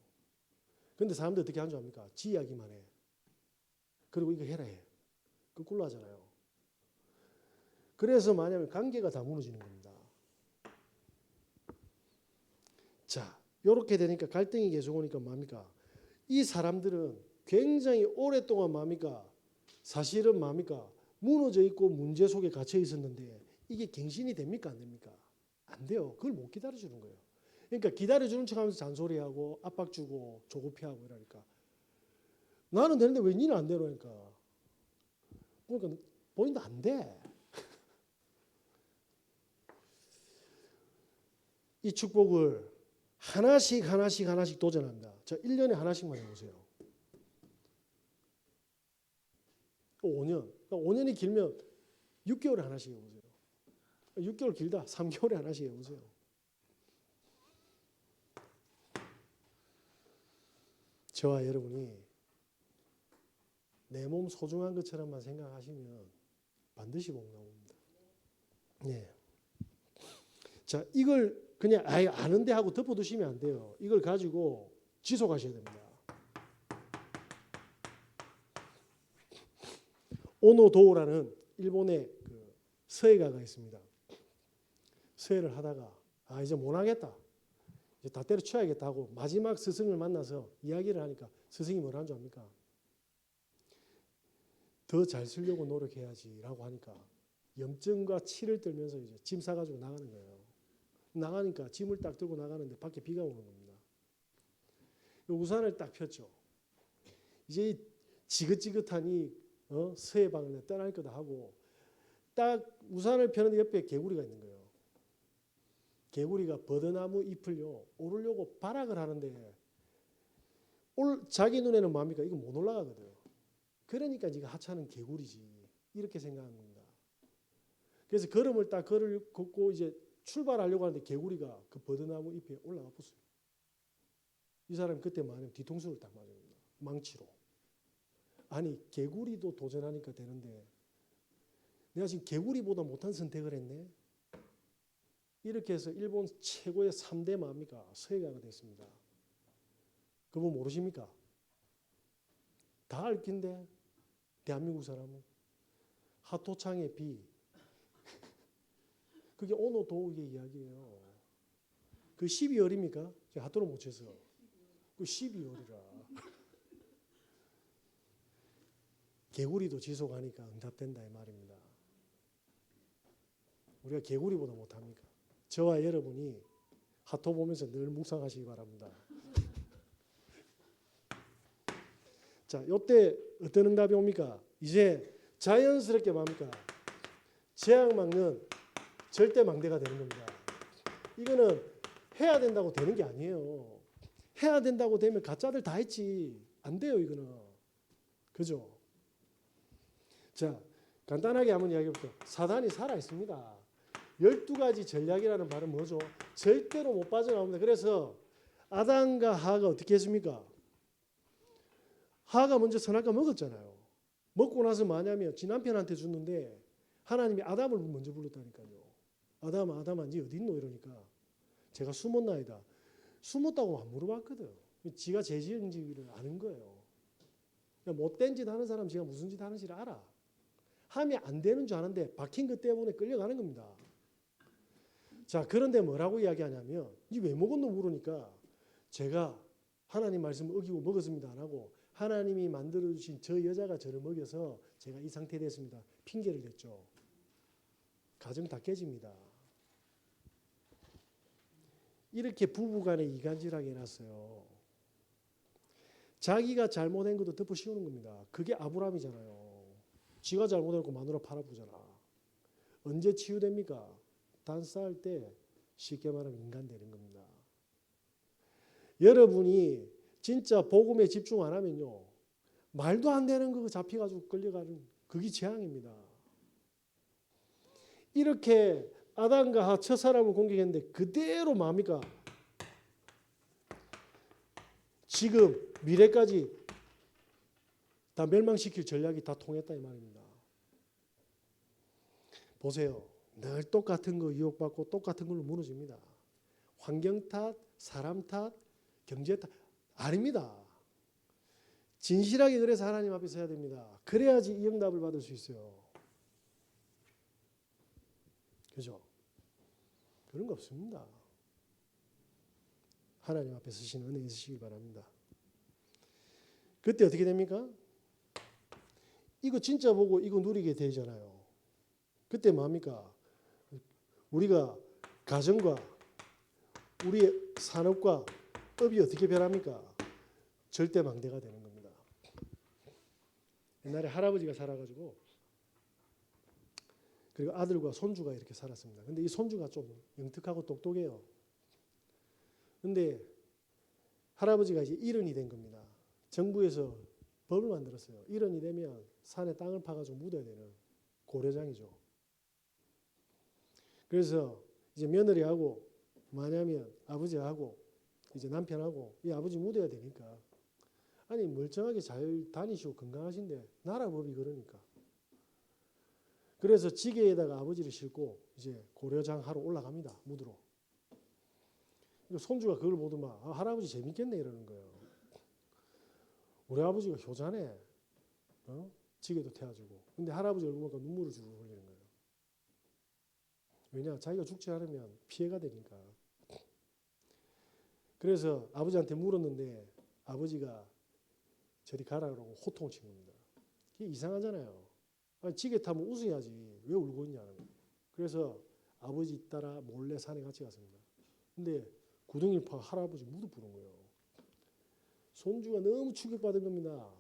근데 사람들 어떻게 하는 줄 압니까? 지 이야기만 해. 그리고 이거 해라 해. 거꾸로 하잖아요. 그래서 만약에 관계가 다 무너지는 겁니다. 자, 이렇게 되니까 갈등이 계속 오니까 뭡니까? 이 사람들은 굉장히 오랫동안 뭡니까? 사실은 뭡니까? 무너져 있고 문제 속에 갇혀 있었는데 이게 갱신이 됩니까? 안 됩니까? 안 돼요. 그걸 못 기다려주는 거예요. 그러니까 기다려주는 척하면서 잔소리하고 압박 주고 조급해하고 이러니까 나는 되는데 왜 니는 안 되노니까. 그러니까 본인도 안 돼. 이 축복을 하나씩 도전합니다. 자, 1년에 하나씩만 해보세요. 5년. 그러니까 5년이 길면 6개월에 하나씩 해보세요. 6개월 길다. 3개월에 하나씩 해보세요. 저와 여러분이 내 몸 소중한 것처럼만 생각하시면 반드시 복 나옵니다. 네. 자, 이걸 그냥 아예 아는데 하고 덮어두시면 안 돼요. 이걸 가지고 지속하셔야 됩니다. 오노도우라는 일본의 그 서예가가 있습니다. 서예를 하다가 이제 못하겠다. 이제 다 때려쳐야겠다 하고 마지막 스승을 만나서 이야기를 하니까 스승이 뭐라는 줄 압니까? 더 잘 쓰려고 노력해야지라고 하니까 염증과 치를 떨면서 이제 짐 싸가지고 나가는 거예요. 나가니까 짐을 딱 들고 나가는데 밖에 비가 오는 겁니다. 우산을 딱 폈죠. 이제 지긋지긋한 이 서해방을 떠날 거다 하고 딱 우산을 펴는데 옆에 개구리가 있는 거예요. 개구리가 버드나무 잎을요 오르려고 발악을 하는데 자기 눈에는 뭡니까? 이거 못 올라가거든요. 그러니까 네가 하찮은 개구리지 이렇게 생각하는 겁니다. 그래서 걸음을 딱 걷고 이제 출발하려고 하는데 개구리가 그 버드나무 잎에 올라가 봤어요. 이 사람이 그때 말하면 뒤통수를 딱 맞습니다. 망치로. 아니 개구리도 도전하니까 되는데 내가 지금 개구리보다 못한 선택을 했네. 이렇게 해서 일본 최고의 3대 뭡니까? 서예가가 됐습니다. 그분 모르십니까? 다 알 긴데 대한민국 사람은 하토창의 비 그게 오노도우의 이야기예요. 그 12월입니까? 제가 하토를 못 쳐서 그 12월이라 개구리도 지속하니까 응답된다 이 말입니다. 우리가 개구리보다 못합니까? 저와 여러분이 하토 보면서 늘 묵상하시기 바랍니다. 자, 이때 어떤 응답이 옵니까? 이제 자연스럽게 뭡니까? 재앙 막는 절대 망대가 되는 겁니다. 이거는 해야 된다고 되는 게 아니에요. 해야 된다고 되면 가짜들 다 했지. 안 돼요, 이거는. 그죠? 자, 간단하게 한번 이야기해볼게요. 사단이 살아있습니다. 12가지 전략이라는 말은 뭐죠? 절대로 못 빠져나옵니다. 그래서 아담과 하가 어떻게 했습니까? 하가 먼저 선악과 먹었잖아요. 먹고 나서 뭐냐면 지 남편한테 줬는데 하나님이 아담을 먼저 불렀다니까요. 아담아 니 어디 있노? 이러니까 제가 숨었나이다. 숨었다고 안 물어봤거든. 지가 죄 지은지를 아는 거예요. 못된 짓 하는 사람 지가 무슨 짓 하는지를 알아. 하면 안 되는 줄 아는데 박힌 것 때문에 끌려가는 겁니다. 자, 그런데 뭐라고 이야기하냐면 니 왜 먹었노 물으니까 제가 하나님 말씀을 어기고 먹었습니다 안 하고 하나님이 만들어주신 저 여자가 저를 먹여서 제가 이 상태 됐습니다. 핑계를 댔죠. 가정 다 깨집니다. 이렇게 부부간에 이간질하게 해놨어요. 자기가 잘못한 것도 덮어 씌우는 겁니다. 그게 아브라함이잖아요. 지가 잘못해놓고 마누라 팔아보잖아. 언제 치유됩니까? 단 쌓을 때 쉽게 말하면 인간 되는 겁니다. 여러분이 진짜 복음에 집중 안 하면요. 말도 안 되는 거 잡혀가지고 끌려가는 그게 재앙입니다. 이렇게 아담과 첫 사람을 공격했는데 그대로 뭡니까? 지금 미래까지 다 멸망시킬 전략이 다 통했다 이 말입니다. 보세요. 늘 똑같은 거 유혹받고 똑같은 걸로 무너집니다. 환경 탓, 사람 탓, 경제 탓 아닙니다. 진실하게 그래서 하나님 앞에 서야 됩니다. 그래야지 이 응답을 받을 수 있어요. 그죠? 그런 거 없습니다. 하나님 앞에 서시는 은혜 있으시기 바랍니다. 그때 어떻게 됩니까? 이거 진짜 보고 이거 누리게 되잖아요. 그때 뭡니까? 우리가 가정과 우리의 산업과 업이 어떻게 변합니까? 절대 망대가 되는 겁니다. 옛날에 할아버지가 살아가지고 그리고 아들과 손주가 이렇게 살았습니다. 근데 이 손주가 좀 영특하고 똑똑해요. 근데 할아버지가 이제 일흔이 된 겁니다. 정부에서 법을 만들었어요. 일흔이 되면 산에 땅을 파가지고 묻어야 되는 고려장이죠. 그래서 이제 며느리하고 뭐냐면 아버지하고 이제 남편하고 이 아버지 묻어야 되니까 아니 멀쩡하게 잘 다니시고 건강하신데 나라 법이 그러니까 그래서 지게에다가 아버지를 싣고 이제 고려장 하러 올라갑니다. 묻으러. 손주가 그걸 보더만 할아버지 재밌겠네 이러는 거예요. 우리 아버지가 효자네. 지게도 태워주고. 근데 할아버지 얼굴 보니까 눈물을 주르르 흘리는 거예요. 왜냐? 자기가 죽지 않으면 피해가 되니까. 그래서 아버지한테 물었는데 아버지가 저리 가라 그러고 호통을 친 겁니다. 이게 이상하잖아요. 아니, 지게 타면 웃어야지. 왜 울고 있냐는 거예요. 그래서 아버지 따라 몰래 산에 같이 갔습니다. 근데 구덩이를 파 할아버지 무릎 부른 거예요. 손주가 너무 충격받은 겁니다.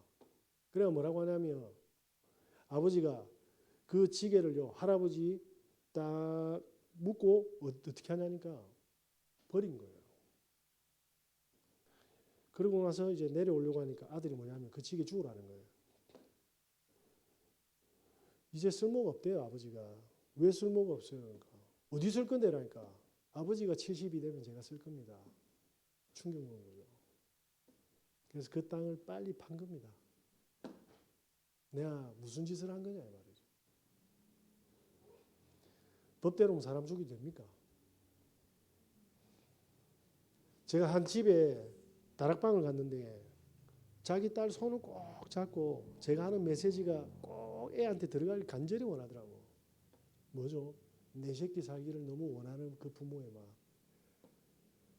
그래야 뭐라고 하냐면 아버지가 그 지게를요 할아버지 딱 묶고 어떻게 하냐니까 버린 거예요. 그러고 나서 이제 내려오려고 하니까 아들이 뭐냐면 그 지게 주우라는 거예요. 이제 쓸모가 없대요 아버지가. 왜 쓸모가 없어요? 그러니까 어디 쓸 건데라니까. 아버지가 70이 되면 제가 쓸 겁니다. 충격 먹은 거죠. 그래서 그 땅을 빨리 판 겁니다. 내가 무슨 짓을 한 거냐 이 말이죠. 법대로면 사람 죽이도 됩니까? 제가 한 집에 다락방을 갔는데 자기 딸 손을 꼭 잡고 제가 하는 메시지가 꼭 애한테 들어가길 간절히 원하더라고. 뭐죠? 내 새끼 살기를 너무 원하는 그 부모의 마음.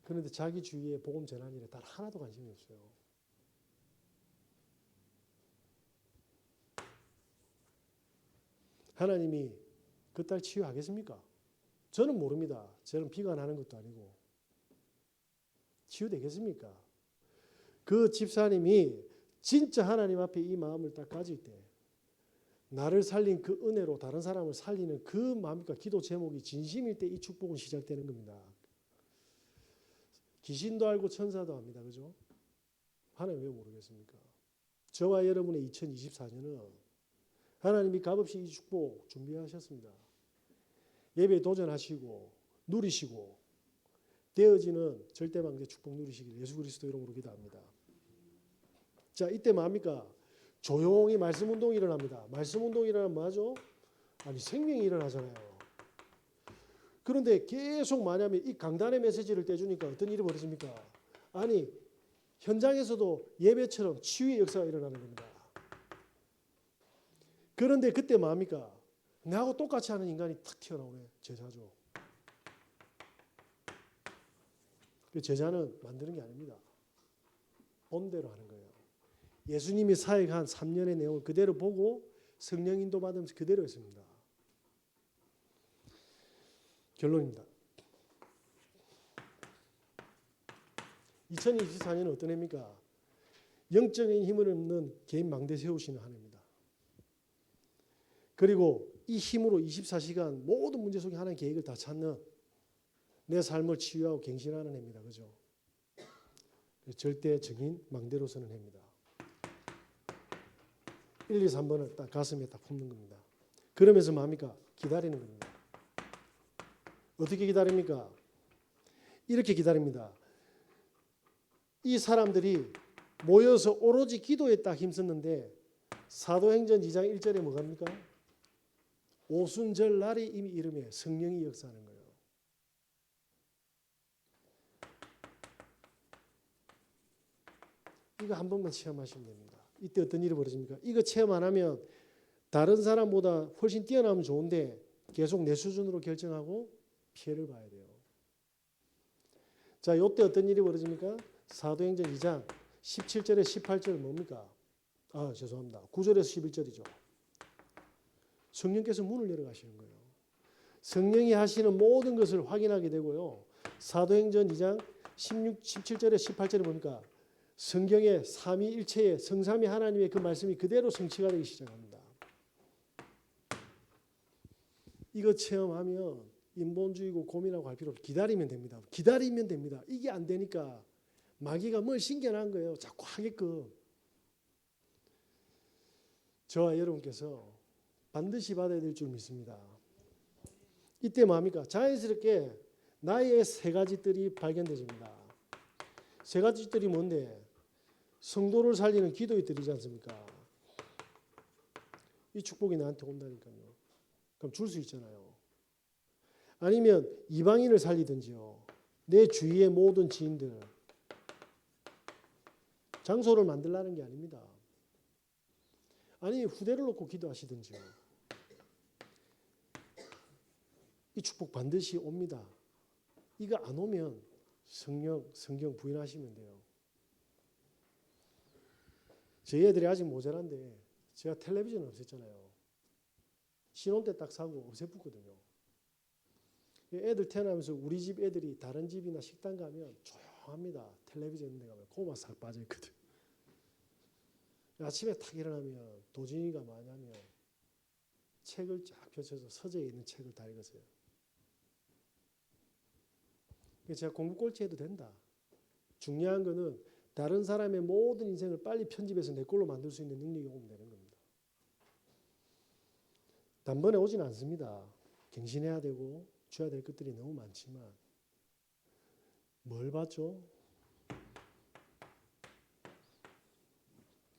그런데 자기 주위에 복음 전하는 일에 단 하나도 관심이 없어요. 하나님이 그 딸 치유하겠습니까? 저는 모릅니다. 저는 비관하는 것도 아니고. 치유되겠습니까? 그 집사님이 진짜 하나님 앞에 이 마음을 딱 가질 때 나를 살린 그 은혜로 다른 사람을 살리는 그 마음과 기도 제목이 진심일 때 이 축복은 시작되는 겁니다. 귀신도 알고 천사도 압니다. 그죠? 하나님 왜 모르겠습니까? 저와 여러분의 2024년은 하나님이 값없이 이 축복 준비하셨습니다. 예배에 도전하시고 누리시고 되어지는 절대망대 축복 누리시길 예수 그리스도 이름으로 기도합니다. 자, 이때 뭡니까? 조용히 말씀 운동이 일어납니다. 말씀 운동이 일어나면 뭐하죠? 아니 생명이 일어나잖아요. 그런데 계속 뭐냐면 이 강단의 메시지를 떼주니까 어떤 일이 벌어집니까? 아니 현장에서도 예배처럼 치유의 역사가 일어나는 겁니다. 그런데 그때 뭡니까? 나하고 똑같이 하는 인간이 탁 튀어나오네. 제자죠. 제자는 만드는 게 아닙니다. 본대로 하는 거예요. 예수님이 사역한 3년의 내용을 그대로 보고 성령 인도 받으면서 그대로 했습니다. 결론입니다. 2024년은 어떤 해입니까? 영적인 힘을 없는 개인 망대 세우시는 한 해입니다. 그리고 이 힘으로 24시간 모든 문제 속에 하나의 계획을 다 찾는 내 삶을 치유하고 갱신하는 해입니다. 그죠? 절대 증인 망대로 서는 해입니다. 1, 2, 3번을 딱 가슴에 딱 품는 겁니다. 그러면서 뭡니까? 기다리는 겁니다. 어떻게 기다립니까? 이렇게 기다립니다. 이 사람들이 모여서 오로지 기도에 딱 힘썼는데 사도행전 2장 1절에 뭐가 합니까? 오순절 날이 이미 이름에 성령이 역사하는 거예요. 이거 한 번만 체험하시면 됩니다. 이때 어떤 일이 벌어집니까? 이거 체험 안 하면 다른 사람보다 훨씬 뛰어나면 좋은데 계속 내 수준으로 결정하고 피해를 봐야 돼요. 자, 이때 어떤 일이 벌어집니까? 사도행전 2장 17절에 18절 뭡니까? 죄송합니다. 9절에서 11절이죠. 성령께서 문을 열어가시는 거예요. 성령이 하시는 모든 것을 확인하게 되고요. 사도행전 2장 17절에 18절에 뭡니까? 성경의 삼위일체의 성삼위 하나님의 그 말씀이 그대로 성취가 되기 시작합니다. 이거 체험하면 인본주의고 고민하고 할 필요 없이 기다리면 됩니다. 기다리면 됩니다. 이게 안 되니까 마귀가 뭘 신겨난 거예요. 자꾸 하게끔. 저와 여러분께서 반드시 받아야 될 줄 믿습니다. 이때 뭡니까? 자연스럽게 나의 세 가지 뜰이 발견되집니다. 세 가지 뜰이 뭔데? 성도를 살리는 기도의 뜰이지 않습니까? 이 축복이 나한테 온다니까요. 그럼 줄 수 있잖아요. 아니면 이방인을 살리든지요. 내 주위의 모든 지인들. 장소를 만들라는 게 아닙니다. 아니 후대를 놓고 기도하시든지요. 이 축복 반드시 옵니다. 이거 안 오면 성경 부인하시면 돼요. 저희 애들이 아직 모자란데 제가 텔레비전을 없앴잖아요. 신혼 때 딱 사고 없애봤거든요. 애들 태어나면서 우리 집 애들이 다른 집이나 식당 가면 조용합니다. 텔레비전 있는 데 가면 고마 싹 빠져있거든. 아침에 탁 일어나면 도진이가 뭐냐면 책을 쫙 펼쳐서 서재에 있는 책을 다 읽으세요. 제가 공부 꼴찌 해도 된다. 중요한 거는 다른 사람의 모든 인생을 빨리 편집해서 내 걸로 만들 수 있는 능력이 오면 되는 겁니다. 단번에 오진 않습니다. 갱신해야 되고 줘야 될 것들이 너무 많지만 뭘 봤죠?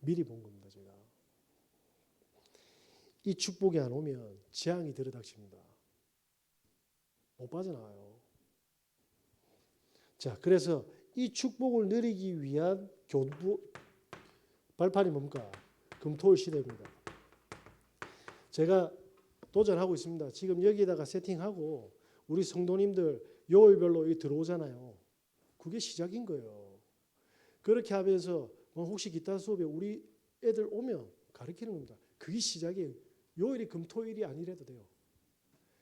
미리 본 겁니다. 제가. 이 축복이 안 오면 재앙이 들이닥칩니다. 못 빠져나와요. 자, 그래서 이 축복을 누리기 위한 교부 발판이 뭡니까? 금토일 시대입니다. 제가 도전하고 있습니다. 지금 여기에다가 세팅하고 우리 성도님들 요일별로 들어오잖아요. 그게 시작인 거예요. 그렇게 하면서 혹시 기타 수업에 우리 애들 오면 가르치는 겁니다. 그게 시작이에요. 요일이 금토일이 아니래도 돼요.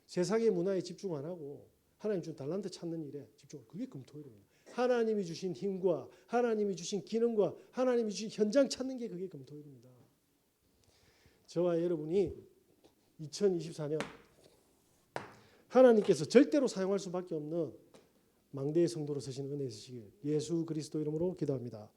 세상의 문화에 집중 안 하고 하나님 준 달란트 찾는 일에 집중. 그게 금토일입니다. 하나님이 주신 힘과 하나님이 주신 기능과 하나님이 주신 현장 찾는 게 그게 금토일입니다. 저와 여러분이 2024년 하나님께서 절대로 사용할 수밖에 없는 망대의 성도로 서시는 은혜 있으시길 예수 그리스도 이름으로 기도합니다.